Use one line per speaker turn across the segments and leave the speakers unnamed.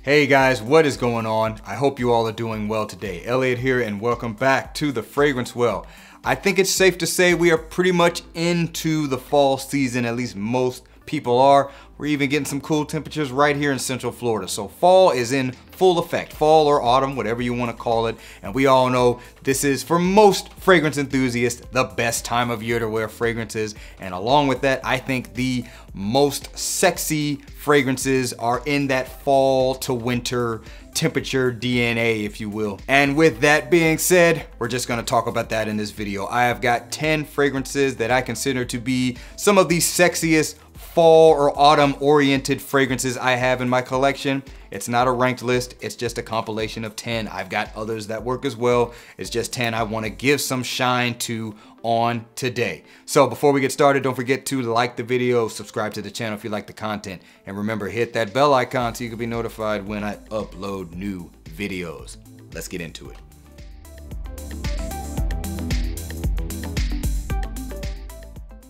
Hey guys, what is going on? I hope you all are doing well today. Elliot here and welcome back to The Fragrance Well. I think it's safe to say we are pretty much into the fall season, at least most people are. We're even getting some cool temperatures right here in Central Florida. So fall is in full effect. Fall or autumn, whatever you want to call it. And we all know this is, for most fragrance enthusiasts, the best time of year to wear fragrances. And along with that, I think the most sexy fragrances are in that fall to winter temperature DNA, if you will. And with that being said, we're just gonna talk about that in this video. I have got 10 fragrances that I consider to be some of the sexiest fall or autumn oriented fragrances I have in my collection. It's not a ranked list, it's just a compilation of 10. I've got others that work as well. It's just 10 I wanna give some shine to on today. So before we get started, don't forget to like the video, subscribe to the channel if you like the content, and remember, hit that bell icon so you can be notified when I upload new videos. Let's get into it.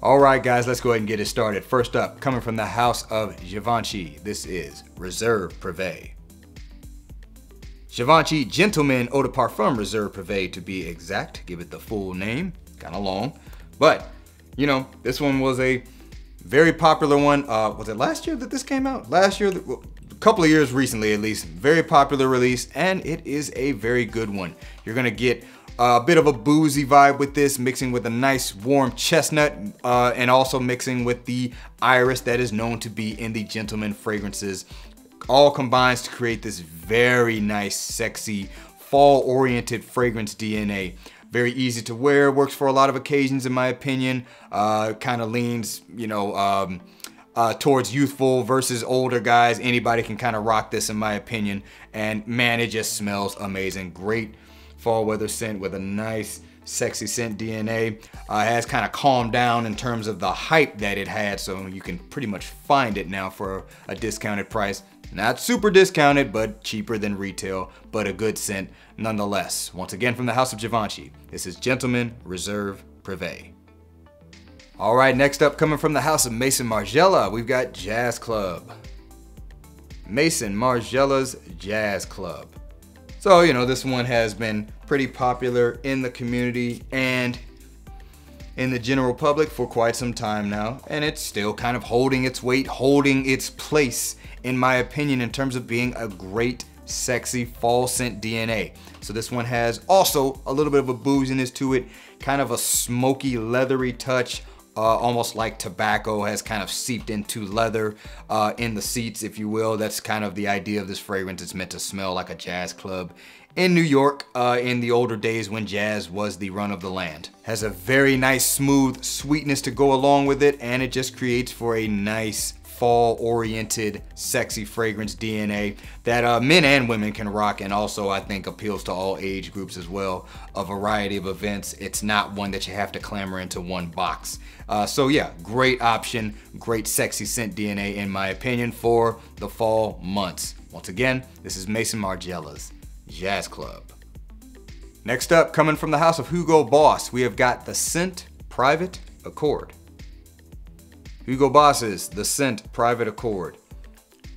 All right, guys, let's go ahead and get it started. First up, coming from the house of Givenchy, this is Reserve Privee. Givenchy Gentleman Eau de Parfum Reserve Privee, to be exact. Give it the full name, kind of long. But, you know, this one was a very popular one. Was it last year that this came out? Last year, a couple of years recently at least. Very popular release, and it is a very good one. You're gonna get a bit of a boozy vibe with this, mixing with a nice warm chestnut, and also mixing with the iris that is known to be in the gentleman fragrances. All combines to create this very nice, sexy, fall-oriented fragrance DNA. Very easy to wear, works for a lot of occasions in my opinion. Kind of leans, you know, towards youthful versus older guys. Anybody can kind of rock this in my opinion. And man, it just smells amazing. Great fall weather scent with a nice sexy scent DNA. It has kind of calmed down in terms of the hype that it had, so you can pretty much find it now for a discounted price. Not super discounted, but cheaper than retail, but a good scent nonetheless. Once again, from the house of Givenchy, this is Gentleman Reserve Privee. All right, next up, coming from the house of Maison Margiela, we've got Jazz Club. Maison Margiela's Jazz Club. So, you know, this one has been pretty popular in the community and in the general public for quite some time now, and it's still kind of holding its weight, holding its place, in my opinion, in terms of being a great, sexy fall scent DNA. So this one has also a little bit of a booziness to it, kind of a smoky, leathery touch, almost like tobacco has kind of seeped into leather in the seats, if you will. That's kind of the idea of this fragrance. It's meant to smell like a jazz club in New York in the older days when jazz was the run of the land. Has a very nice, smooth sweetness to go along with it, and it just creates for a nice, fall-oriented, sexy fragrance DNA that men and women can rock, and also I think appeals to all age groups as well. A variety of events. It's not one that you have to clamor into one box. So yeah, great option, great sexy scent DNA in my opinion for the fall months. Once again, this is Maison Margiela's Jazz Club. Next up, coming from the house of Hugo Boss, we have got the Scent Private Accord. Hugo Boss's The Scent Private Accord.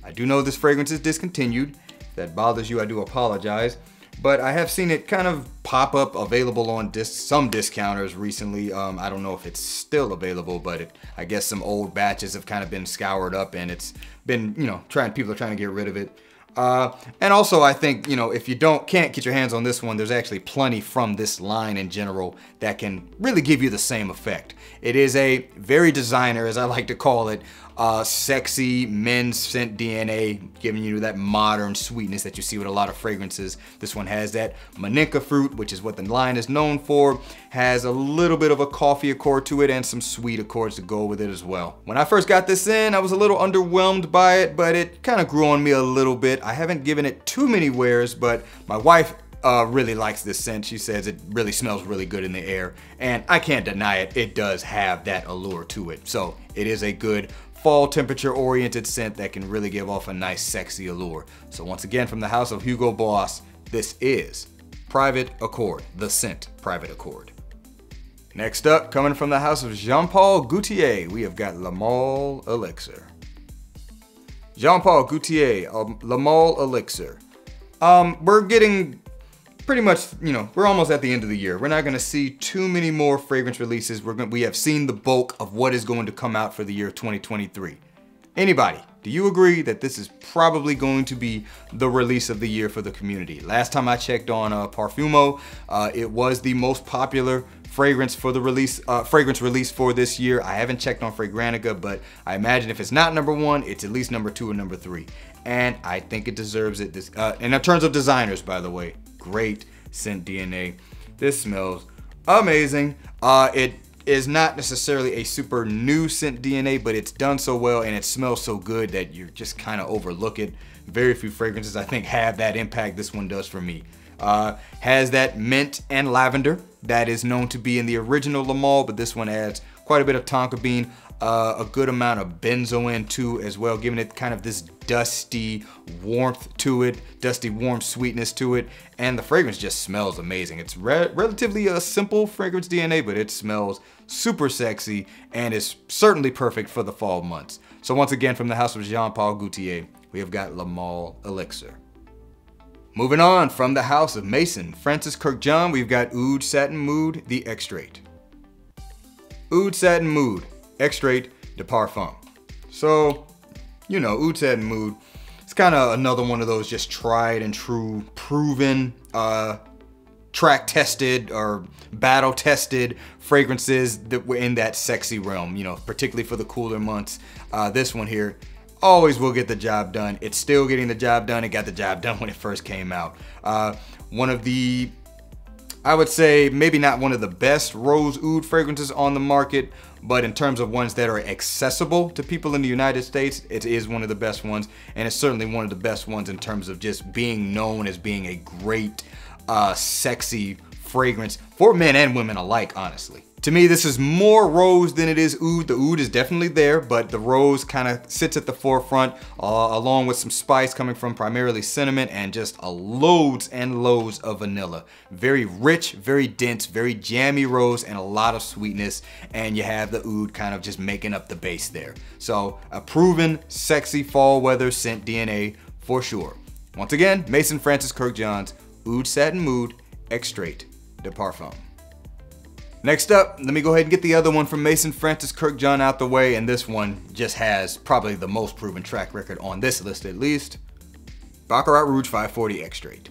I do know this fragrance is discontinued. If that bothers you, I do apologize. But I have seen it kind of pop up available on some discounters recently. I don't know if it's still available, but I guess some old batches have kind of been scoured up and it's been, you know, people are trying to get rid of it. And also I think, you know, if you can't get your hands on this one, there's actually plenty from this line in general that can really give you the same effect. It is a very designer, as I like to call it, sexy men's scent DNA, giving you that modern sweetness that you see with a lot of fragrances. This one has that maninka fruit, which is what the line is known for, has a little bit of a coffee accord to it and some sweet accords to go with it as well. When I first got this in, I was a little underwhelmed by it, but it kind of grew on me a little bit. I haven't given it too many wears, but my wife really likes this scent. She says it really smells really good in the air, and I can't deny it. It does have that allure to it. So it is a good fall temperature oriented scent that can really give off a nice sexy allure. So once again, from the house of Hugo Boss, this is Private Accord, the Scent Private Accord. Next up, coming from the house of Jean-Paul Gaultier, we have got Le Male Elixir. Jean-Paul Gaultier, Le Male Elixir. We're getting pretty much, we're almost at the end of the year. We're not gonna see too many more fragrance releases. We have seen the bulk of what is going to come out for the year 2023. Anybody, do you agree that this is probably going to be the release of the year for the community? Last time I checked on Parfumo, it was the most popular fragrance for the release, fragrance release for this year. I haven't checked on Fragrantica, but I imagine if it's not #1, it's at least #2 or #3. And I think it deserves it. And in terms of designers, by the way, great scent DNA. This smells amazing. It is not necessarily a super new scent DNA, but it's done so well and it smells so good that you just kind of overlook it. Very few fragrances I think have that impact this one does for me. Has that mint and lavender that is known to be in the original Le Male, but this one adds quite a bit of tonka bean, a good amount of benzoin too as well, giving it kind of this dusty warmth to it, dusty warm sweetness to it, and the fragrance just smells amazing. It's relatively a simple fragrance DNA, but it smells super sexy and is certainly perfect for the fall months. So once again, from the house of Jean-Paul Gaultier, we have got Le Male Elixir. Moving on, from the house of Maison Francis Kurkdjian, we've got Oud Satin Mood, the Extrait. Oud Satin Mood, Extrait de Parfum. So, Oud Satin Mood, it's kind of another one of those just tried and true, proven, track tested or battle tested fragrances that were in that sexy realm, particularly for the cooler months. This one here always will get the job done. It's still getting the job done. It got the job done when it first came out. One of the, I would say, maybe not one of the best rose oud fragrances on the market, but in terms of ones that are accessible to people in the United States, it is one of the best ones, and it's certainly one of the best ones in terms of just being known as being a great, sexy fragrance for men and women alike, honestly. To me, this is more rose than it is oud. The oud is definitely there, but the rose kind of sits at the forefront, along with some spice coming from primarily cinnamon and just loads and loads of vanilla. Very rich, very dense, very jammy rose and a lot of sweetness, and you have the oud kind of just making up the base there. So a proven sexy fall weather scent DNA for sure. Once again, Maison Francis Kurkdjian's Oud Satin Mood, Extrait de Parfum. Next up, let me go ahead and get the other one from Maison Francis Kurkdjian out the way, and this one just has probably the most proven track record on this list at least. Baccarat Rouge 540 Extrait.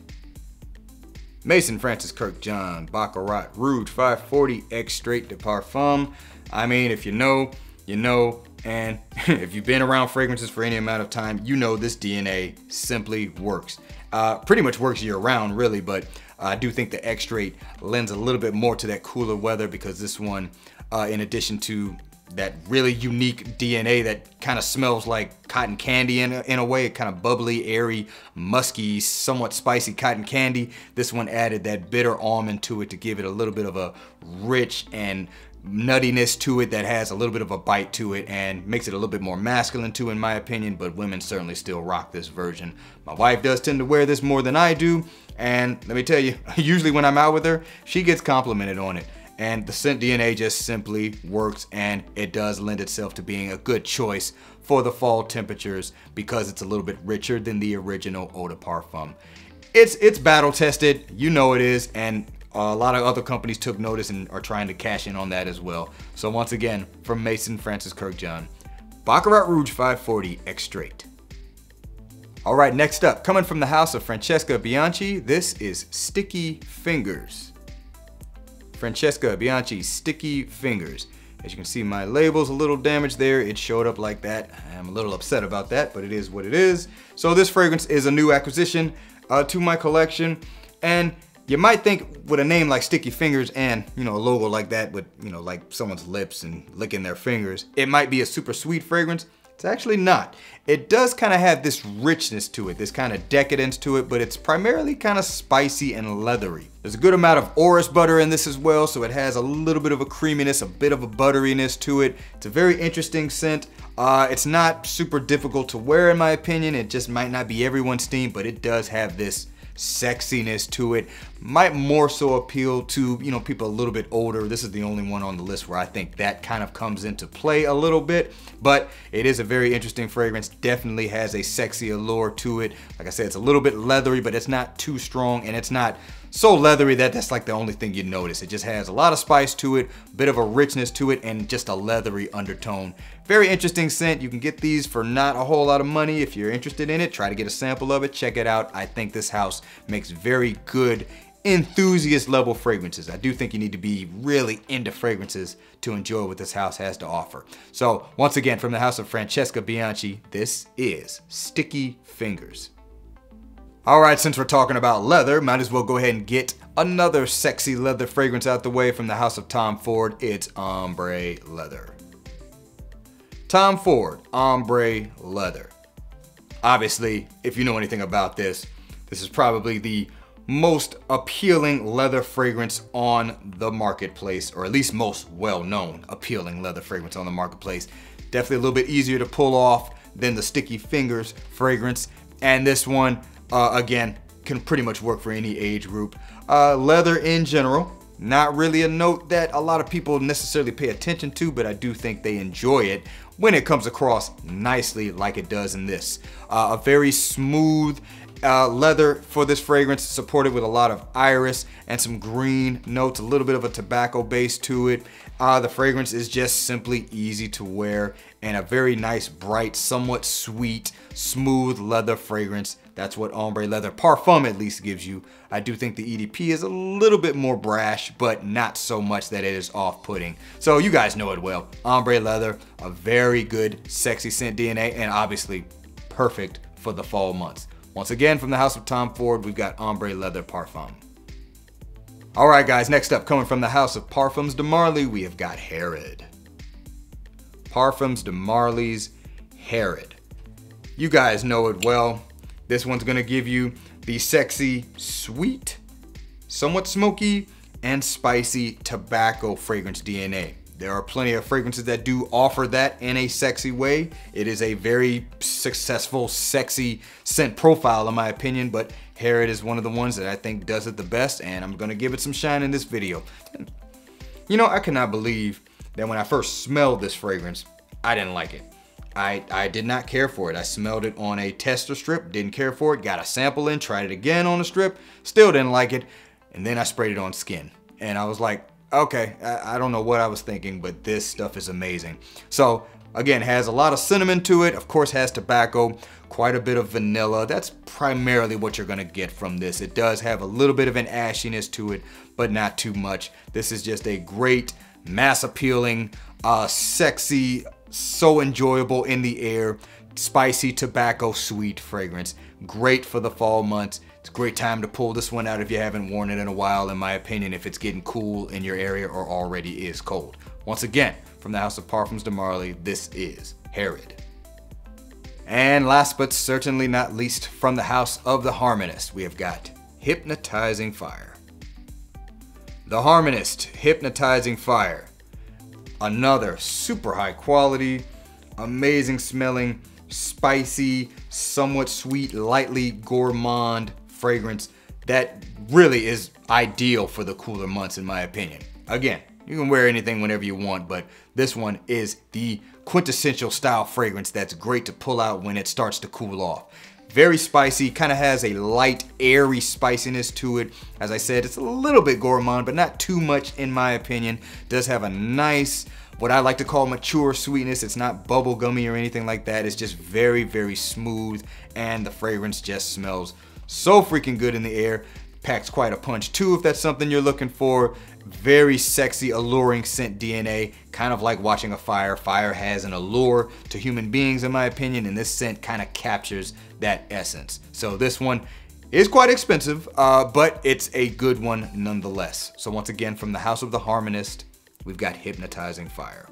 Maison Francis Kurkdjian, Baccarat Rouge 540 Extrait de Parfum. I mean, if you know, you know, and if you've been around fragrances for any amount of time, you know this DNA simply works. Pretty much works year round, really, but I do think the Extrait lends a little bit more to that cooler weather because this one, in addition to that really unique DNA that kind of smells like cotton candy in a way, kind of bubbly, airy, musky, somewhat spicy cotton candy. This one added that bitter almond to it to give it a little bit of a rich and nuttiness to it that has a little bit of a bite to it and makes it a little bit more masculine too, in my opinion, but women certainly still rock this version. My wife does tend to wear this more than I do, and let me tell you, usually when I'm out with her, she gets complimented on it. And the scent DNA just simply works, and it does lend itself to being a good choice for the fall temperatures because it's a little bit richer than the original Eau de Parfum. It's battle tested, you know it is, and a lot of other companies took notice and are trying to cash in on that as well. So once again, from Maison Francis Kurkdjian, Baccarat Rouge 540 Extrait. All right, next up, coming from the house of Francesca Bianchi, this is Sticky Fingers. Francesca Bianchi Sticky Fingers. As you can see, my label's a little damaged there. It showed up like that. I'm a little upset about that, but it is what it is. So this fragrance is a new acquisition to my collection, and you might think with a name like Sticky Fingers and, a logo like that with, like someone's lips and licking their fingers, it might be a super sweet fragrance. It's actually not. It does kind of have this richness to it, this kind of decadence to it, but it's primarily kind of spicy and leathery. There's a good amount of orris butter in this as well, so it has a little bit of a creaminess, a bit of a butteriness to it. It's a very interesting scent. It's not super difficult to wear in my opinion. It just might not be everyone's theme, but it does have this sexiness to it. Might more so appeal to, you know, people a little bit older. This is the only one on the list where I think that kind of comes into play a little bit, but it is a very interesting fragrance. Definitely has a sexy allure to it. Like I said, it's a little bit leathery, but it's not too strong, and it's not so leathery that that's like the only thing you notice. It just has a lot of spice to it, a bit of a richness to it, and just a leathery undertone. Very interesting scent. You can get these for not a whole lot of money. If you're interested in it, try to get a sample of it, check it out. I think this house makes very good enthusiast level fragrances. I do think you need to be really into fragrances to enjoy what this house has to offer. So once again, from the house of Francesca Bianchi, this is Sticky Fingers. All right, since we're talking about leather, might as well go ahead and get another sexy leather fragrance out the way from the house of Tom Ford. It's Ombre Leather. Tom Ford, Ombre Leather. Obviously, if you know anything about this, this is probably the most appealing leather fragrance on the marketplace, or at least most well-known appealing leather fragrance on the marketplace. Definitely a little bit easier to pull off than the Sticky Fingers fragrance. And this one, again, can pretty much work for any age group. Leather in general, not really a note that a lot of people necessarily pay attention to, but I do think they enjoy it when it comes across nicely like it does in this. A very smooth leather for this fragrance, supported with a lot of iris and some green notes, a little bit of a tobacco base to it. The fragrance is just simply easy to wear and a very nice, bright, somewhat sweet, smooth leather fragrance. That's what Ombre Leather Parfum at least gives you. I do think the EDP is a little bit more brash, but not so much that it is off-putting. So you guys know it well. Ombre Leather, a very good, sexy scent DNA, and obviously perfect for the fall months. Once again, from the house of Tom Ford, we've got Ombre Leather Parfum. All right, guys, next up, coming from the house of Parfums de Marley, we have got Herod. Parfums de Marley's Herod. You guys know it well. This one's gonna give you the sexy, sweet, somewhat smoky, and spicy tobacco fragrance DNA. There are plenty of fragrances that do offer that in a sexy way. It is a very successful, sexy scent profile in my opinion, but Herod is one of the ones that I think does it the best, and I'm gonna give it some shine in this video. You know, I cannot believe that when I first smelled this fragrance, I didn't like it. I did not care for it. I smelled it on a tester strip, didn't care for it, got a sample in, tried it again on a strip, still didn't like it, and then I sprayed it on skin. And I was like, okay, I don't know what I was thinking, but this stuff is amazing. So again, has a lot of cinnamon to it, of course has tobacco, quite a bit of vanilla. That's primarily what you're gonna get from this. It does have a little bit of an ashiness to it, but not too much. This is just a great, mass appealing, sexy, so enjoyable in the air, spicy tobacco sweet fragrance. Great for the fall months. It's a great time to pull this one out if you haven't worn it in a while, in my opinion, if it's getting cool in your area or already is cold. Once again, from the house of Parfums de Marley, this is Herod. And last but certainly not least, from the house of the Harmonist, we have got Hypnotizing Fire. The Harmonist, Hypnotizing Fire. Another super high quality, amazing smelling, spicy, somewhat sweet, lightly gourmand fragrance that really is ideal for the cooler months in my opinion. Again, you can wear anything whenever you want, but this one is the quintessential style fragrance that's great to pull out when it starts to cool off. Very spicy, kind of has a light, airy spiciness to it. As I said, it's a little bit gourmand, but not too much in my opinion. Does have a nice, what I like to call mature sweetness. It's not bubblegummy or anything like that. It's just very, very smooth, and the fragrance just smells so freaking good in the air. Packs quite a punch too if that's something you're looking for. Very sexy, alluring scent DNA, kind of like watching a fire. Fire has an allure to human beings in my opinion, and this scent kind of captures that essence. So this one is quite expensive, but it's a good one nonetheless. So once again, from the house of the Harmonist, we've got Hypnotizing Fire.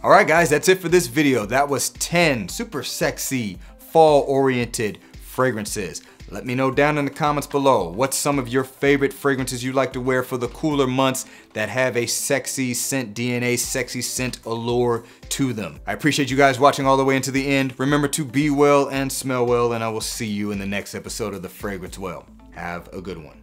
All right guys, that's it for this video. That was 10 super sexy, fall-oriented fragrances. Let me know down in the comments below what's some of your favorite fragrances you like to wear for the cooler months that have a sexy scent DNA, sexy scent allure to them. I appreciate you guys watching all the way into the end. Remember to be well and smell well, and I will see you in the next episode of The Fragrance Well. Have a good one.